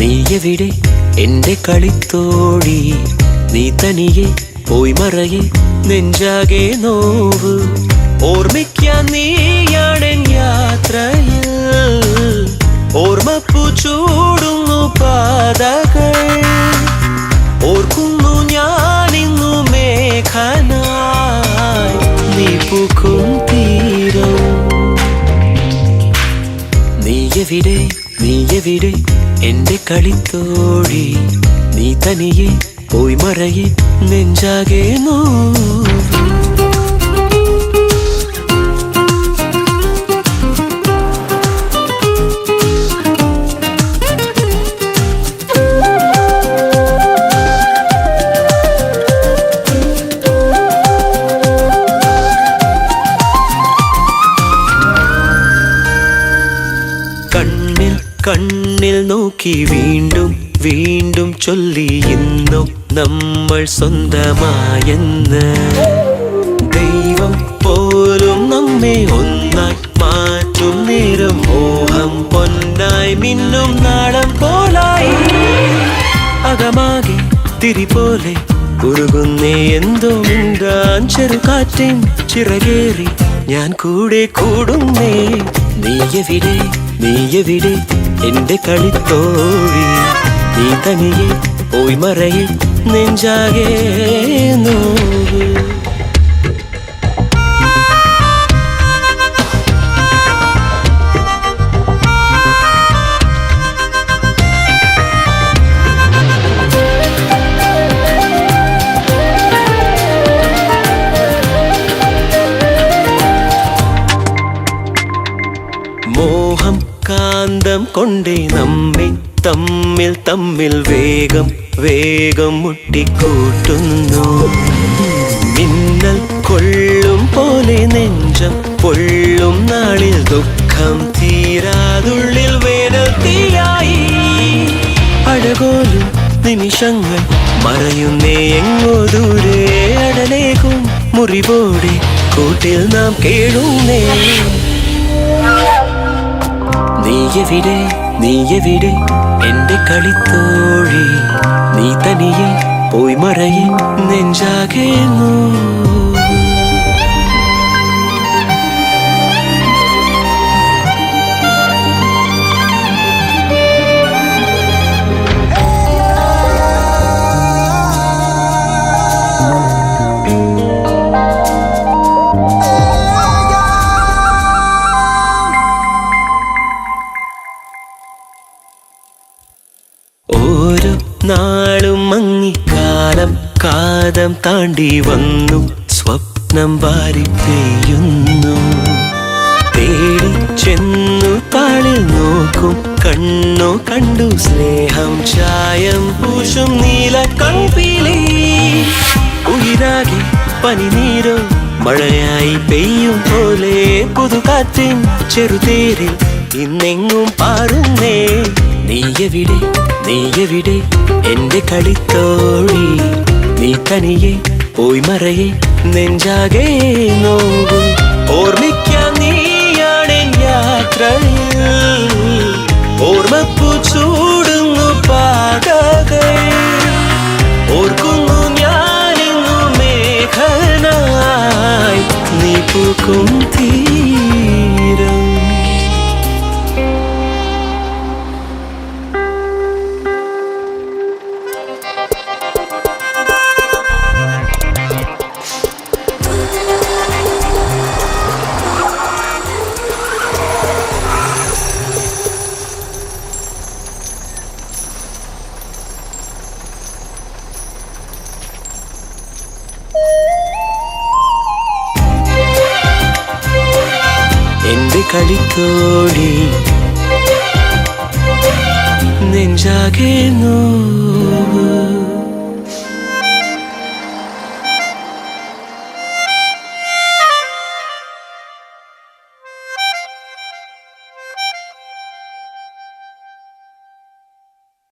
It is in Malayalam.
നീയെവിടെ എന്റെ കളിത്തോഴി, നീ തനിയെ പോയി മറയെ നെഞ്ചാകെ നോവ്. ഓർമ്മിക്കാൻ നീയാണെൻ യാത്രയിൽ, ഓർമ്മപ്പൂ ചൂടുന്നു പാതകൾ. ഓർക്കുന്നു ഞാനിന്നു മേഘനായി, നീ പൂക്കും തീരം. നീയെവിടെ എന്റെ കളിത്തോഴി, നീ തനിയെ പോയി മറയെ നെഞ്ചാകെ നോവ്. കണ്ണിൽ നോക്കി വീണ്ടും വീണ്ടും ചൊല്ലി ഇന്നും നമ്മൾ സ്വന്തമായെന്ന്. ദൈവം പോലും നമ്മെ ഒന്നായി മാറ്റും നേരം, മോഹം പൊന്നായി മിന്നും നാളം പോലായി. അകമാകെ തിരി പോലെ ഉരുകുന്നേ എന്തോ മിണ്ടാൻ ചെറുകാറ്റിൻ ചിറകേറി ഞാൻ കൂടെ കൂടുന്നേ. നീയെവിടെ എന്റെ കളിത്തോഴി, നീ തനിയെ പോയി മറയെ നെഞ്ചാകെ നോവ്. മോഹം കാന്തം കൊണ്ടേ നമ്മെ തമ്മിൽ തമ്മിൽ വേഗം വേഗം മുട്ടിക്കൂട്ടുന്നു. മിന്നൽ കൊള്ളും പോലെ നെഞ്ചം പൊള്ളും നാളിൽ ദുഃഖം തീരാതുള്ളിൽ വേനൽ തീയായി. അഴകോലും നിമിഷങ്ങൾ മറയുന്നേ എങ്ങോ ദൂരെ, അടലേകും മുറിവോടെ കൂട്ടിൽ നാം കേഴുന്നേ. നീയെവിടെ എന്റെ കളിത്തോഴി, നീ തനിയെ പോയി മറയെ നെഞ്ചാകെ നോവ്. ഓരോ നാളും മങ്ങിക്കാലം കാലം താണ്ടി വന്നു, സ്വപ്നം വാരി പെയ്യുന്നു. തേടി ചെന്നു താളിൽ നോക്കും കണ്ണു കണ്ടു സ്നേഹം ചായം പൂശും നീല കൺപീലി. ഉയിരാകെ പനിനീരോ മഴയായി പെയ്യും പോലെ പുതുകാറ്റിൻ ചെറുതേരിൽ ഇന്നെങ്ങും പാറുന്നേ. നീയെവിടെ എന്റെ കളിത്തോഴി, നീ തനിയെ പോയി മറയെ നെഞ്ചാകെ നോവ്. ഓർമ്മിക്കാൻ നീയാണെൻ യാത്രയിൽ, ഓർമ്മപ്പൂ ചൂടുന്നു പാതകൾ. ഓർക്കുന്നു ഞാനിന്നു മേഘനായി, നീ പൂക്കും തീരം. എന്റെ കളിത്തോഴി, നെഞ്ചാകെ നോവ്.